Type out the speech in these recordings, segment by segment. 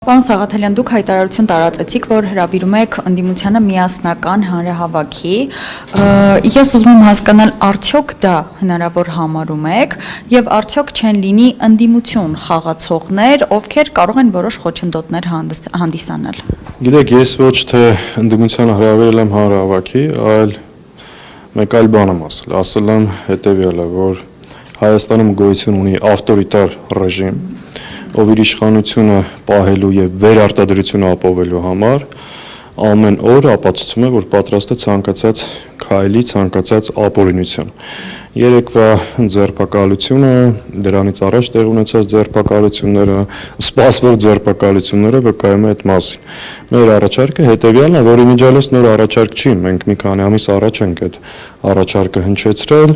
Պարոն Սաղաթելյան, դուք հայտարարություն տարածեցիք, որ հրավիրում եք ընդդիմությանը միասնական հանրահավաքի։ Ես ուզում եմ հասկանալ, արդյոք դա հնարավոր համարում եք եւ արդյոք չեն լինի ընդդիմություն խաղացողներ, ովքեր կարող են որոշ խոչընդոտներ հանդիսանալ։ Գիտեք, ես ոչ թե ընդդիմությանը հրավիրել եմ հանրահավաքի, այլ մեկ այլ բան եմ ասել եմ հետեւյալը, որ Հայաստանում գոյություն ունի ավտորիտար ռեժիմ, ով իր իշխանությունը պահելու եւ վերարտադրությունը ապահովելու համար ամեն օր ապացուցում է, որ պատրաստ է ցանկացած քայլի, ցանկացած ապօրինություն։ Երեկվա ձերբակալությունը, դրանից առաջ տեղ ունեցած ձերբակալությունները, սպասվող ձերբակալությունները վկայում է այդ մասին։ Մեր առաջարկը հետեւյալն է, որ իմիջիալս նոր առաջարկ չի, մենք մի քանի ամիս առաջ ենք այդ առաջարկը հնչեցրել,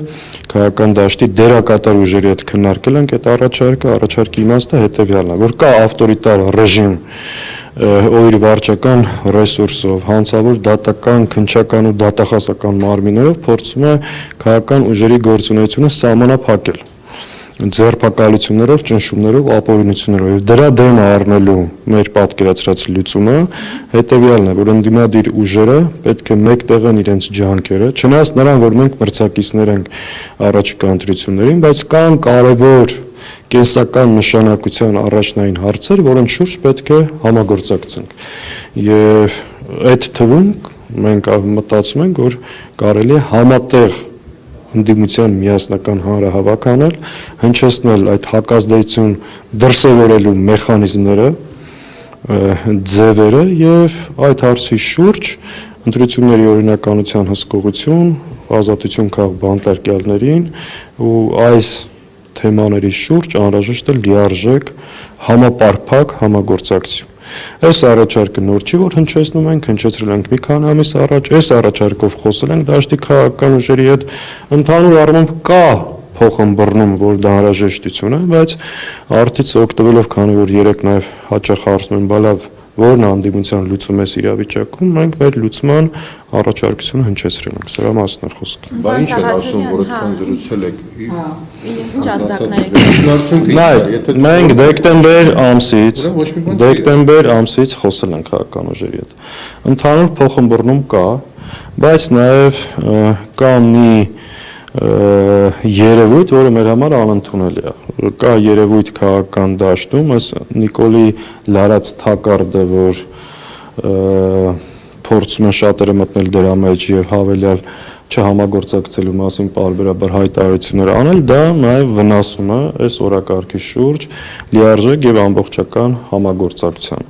քաղաքական դաշտի դերակատար ուժերի հետ քննարկել ենք այդ առաջարկի իմաստը հետեւյալն է, որ կա ավտորիտար ռեժիմ, ով իր վարչական ռեսուրսով, հանցավոր դատական, քննչական ու դատախազական մարմիններով փորձում է քաղաքական ուժերի գործունեությունը սահմանափակել ձերբակալություններով, ճնշումներով, ապօրինություններով եւ դրա դեմ առնելու մեր պատկերացրած լուծումը հետեւյալն է, որ ընդդիմադիր ուժերը պետք է մեկտեղեն իրենց ջանքերը, չնայած նրան, որ մենք մրցակիցներ ենք առաջիկա ընտրություններին, բայց կան կարևոր կենսական նշանակության առաջնային հարցեր, որոնց շուրջ պետք է համագործակցենք։ Եվ այդ թվում մենք մտածում ենք, որ կարելի է համատեղ ընդդիմության միասնական հանրահավաք անել, հնչեցնել այդ հակազդեցություն դրսևորելու մեխանիզմները, ձևերը եւ այդ հարցի շուրջ ընտրությունների օրինականության հսկողություն, ազատություն քաղ բանտարկյալներին ու այս թեմաների շուրջ անհրաժեշտ է լիարժեք համապարփակ համագործակցություն։ Այս առաջարկը նոր չի, որ հնչեցնում ենք, հնչեցրել ենք մի քանի ամիս առաջ, այս առաջարկով խոսել ենք դաշտի քաղաքական ուժերի հետ, ընդհանուր առմամբ կա փոխըմբռնում, որ դա անհրաժեշտություն է, բայց արդից օգտվելով, քանի որ երեք նաև հաճախ հարցնում են, բալավ որն անդիմության լուծում է իրավիճակում, մենք մեր լուծման առաջարկությունը հնչեցրել ենք, սրա մասն է խոսքը։ Բա ինչ են ասում, որ այդքան զրուցել եք։ Ինչ ազդակներ եք։ Մենք դեկտեմբեր ամսից խոսել ենք քաղաքական ուժերի հետ։ Ընդհանուր փոխըմբռնում կա, բայց նաև կա մի երևույթ, որը մեր համար անընդունելի է։ Կա երևույթ քաղաքական դաշտում, ըստ Նիկոլի լարած թակարդը, որ փորձում են շատերը մտնել դրա մեջ եւ հավելյալ չհամագործակցելու մասին պարբերաբար հայտարարություններ անել, դա նաև վնասում է այս օրակարգի շուրջ լիարժեք եւ ամբողջական համագործակցության։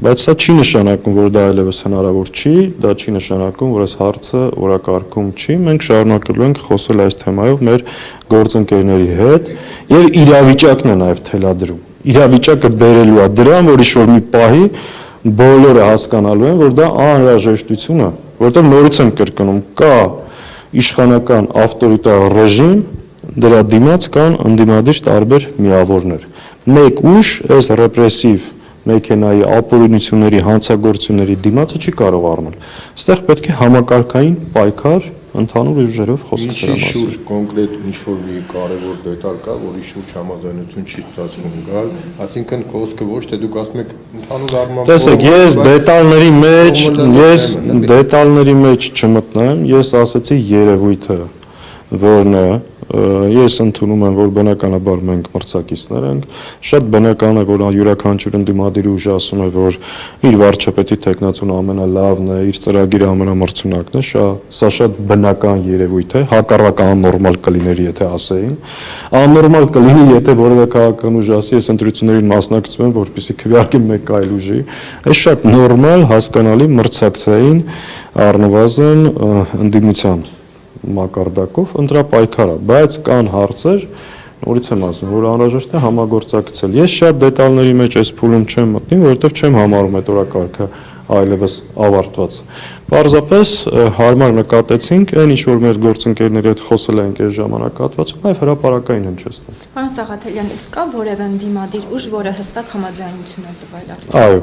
Բայց սա չի նշանակում, որ դա այլևս հնարավոր չի, դա չի նշանակում, որ այս հարցը օրակարգում չի։ Մենք շարունակելու ենք խոսել այս թեմայով մեր գործընկերների հետ եւ իրավիճակն է նաև թելադրում։ Իրավիճակը բերելու է դրան, որ ինչ-որ մի պահի բոլորը հասկանալու են, որ դա անհրաժեշտություն է, որտեղ նորից եմ կրկնում, կա իշխանական ավտորիտար ռեժիմ, դրա դիմաց կան ընդդիմադիր տարբեր միավորներ։ Մեկ ուժ այս ռեպրեսիվ մեքենայի ապօրինությունների, հանցագործությունների դիմացը չի կարող առնել։ Այստեղ պետք է համակարգային պայքար ընդհանուր ուժերով խոսել դրա մասին։ Շուրջ կոնկրետ ինչ-որ մի կարևոր դետալ կա, որի շուրջ համաձայնություն չի ստացվում գալ, այսինքն խոսքը ոչ թե դուք ասում եք ընդհանուր առմամբ։ Տեսեք, ես դետալների մեջ չմտնեմ, ես ասացի երևույթը, որն է, ես ընդունում եմ, որ բնականաբար մենք մրցակիցներ ենք, շատ բնական է, որ յուրաքանչյուր ընդդիմադիր ուժ ասում է, որ իր վարչապետի թեկնածուն ամենալավն է, իր ծրագիրը ամենամրցունակն է, սա շատ բնական երևույթ է, հակառակ աննորմալ կլիներ, եթե ասեին, աննորմալ կլինի, եթե որևէ քաղաքական ուժ ասի, ես ընտրություններին մասնակցում եմ, որպեսզի քվեարկեմ մեկ այլ ուժի, այս շատ նորմալ, հասկանալի մրցակցային առնվազն ընդդիմության մակարդակով ընտրապայքար է, բայց կան հարցեր, նորից եմ ասում, որ անհրաժեշտ է համագործակցել։ Ես շատ դետալների մեջ այս փուլում չեմ մտնի, որովհետև չեմ համարում այդ օրակարգը այլևս ավարտված։ Պարզապես հարմար նկատեցինք, այն ինչ որ մեր գործընկերների հետ խոսել ենք այս ժամանակահատվածում, այլ հրապարակային հնչեցնել։ Պարոն Սաղաթելյան, իսկ կա որևէ ընդդիմադիր ուժ, որը հստակ համաձայնություն է տվել արդյոք։ Այո։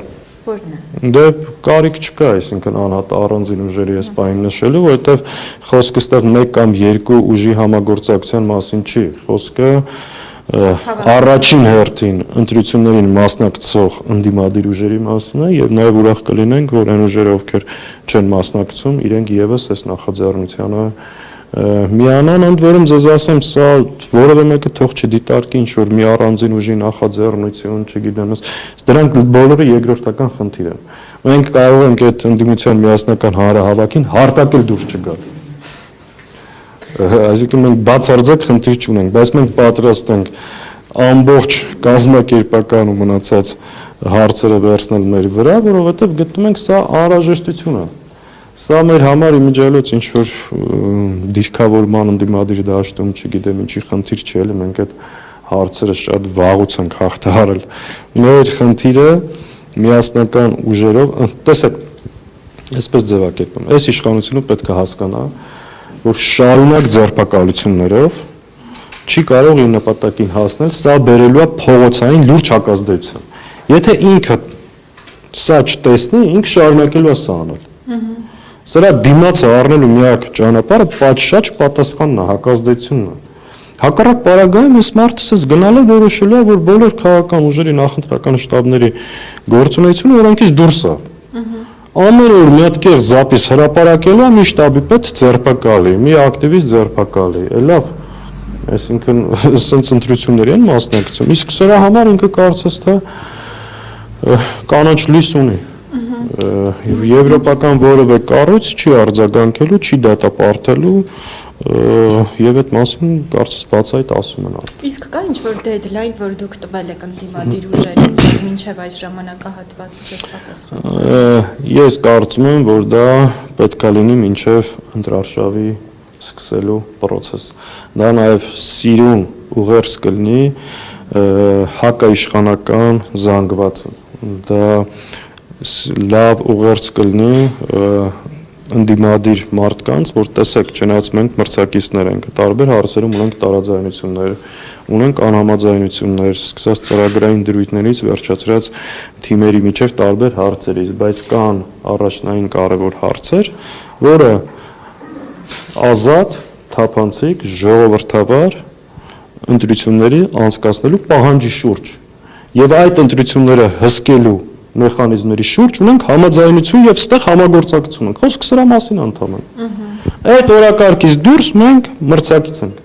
Որն է։ Դե կարիք չկա, այսինքն անհատ առանձին ուժերի այս պահին նշելու, որովհետև խոսքը ստեղ մեկ կամ երկու ուժի համագործակցության մասին չի, խոսքը առաջին հերթին ընտրություններին մասնակցող ընդդիմադիր ուժերի մասն է եւ նաեւ ուրախ կլինենք, որ այն ուժերը, ովքեր չեն մասնակցում, իրենք եւս այս նախաձեռնությանը միանան, ընդ որում ձեզ ասեմ, սա որևէ մեկը թող չդիտարկի ինչ որ մի առանձին ուժի նախաձեռնություն, չգիտեմ, դրանք բոլորը երկրորդական խնդիր են։ Մենք կարող ենք այդ ընդդիմության միասնական հանրահավաքին հարտակել դուրս չգալ։ Այսինքն մենք բացարձակ խնդիր չունենք, բայց մենք պատրաստ ենք ամբողջ կազմակերպական ու մնացած հարցերը վերցնել մեր վրա, որովհետև գտնում ենք սա անհրաժեշտություն է։ Սա մեր համար իմիջիայլոց ինչ որ դիրքավորման ընդդիմադիր դաշտում, չգիտեմ ինչի խնդիր չէ, էլի մենք այդ հարցերը շատ վաղուց ենք հաղթահարել։ Մեր խնդիրը միասնական ուժերով, տեսեք, այսպես ձևակերպեմ, այս իշխանությունը պետք է հասկանա, որ շարունակ ձերբակալություններով չի կարող իր նպատակին հասնել, սա բերելու է փողոցային լուրջ հակազդեցություն։ Եթե ինքը սա չտեսնի, ինքը շարունակելու է սա անել։ Սրա դիմացը առնելու միակ ճանապարհը պատշաճ պատասխանն է, հակազդեցությունն է։ Հակառակ պարագայում այս մարդը ասես գնալը որոշելու է, որ բոլոր քաղաքական ուժերի նախընտրական շտաբների գործունեությունը օրենքից դուրս է։ Ամեն օր մի հատ կեղ զապիս հրապարակելու է, մի շտաբի պետ ձերբակալի, մի ակտիվիստ ձերբակալի, լավ, այսինքն սենց ընտրությունների են մասնակցում, իսկ սրա համար ինքը կարծես թե կանաչ լույս ունի, եվրոպական որևէ կառույց չի արձագանքելու, չի դատապարտելու եւ այդ մասին կարծես բացայտ ասում են։ Իսկ կա ինչ-որ deadline, որ դուք տվել եք ընդդիմադիր ուժերին, մինչև այս ժամանակահատվածը ձեզ պատասխան։ Ես կարծում եմ, որ դա պետք է լինի մինչև ընտրարշավի սկսելու process։ Դա նաեւ սիրուն ուղերձ կլինի հակաիշխանական զանգվածը։ Դա լավ ուղերձ կլինի ընդդիմադիր մարդկանց, որ տեսեք, չնայած մենք մրցակիցներ ենք, տարբեր հարցերում ունենք տարաձայնություններ, ունենք անհամաձայնություններ, սկսած ծրագրային դրույթներից վերջացրած թիմերի միջև տարբեր հարցերից, բայց կան առաջնային կարևոր հարցեր, որը ազատ, թափանցիկ, ժողովրդավար ընտրությունների անցկացնելու պահանջի շուրջ եւ այդ ընտրությունները հսկելու մեխանիզմերի շուրջ ունենք համաձայնություն եւ ստեղ համագործակցություն ենք։ Խոսքը սրա մասին է ընդհանրապես։ Այդ օրակարգից դուրս մենք մրցակից ենք։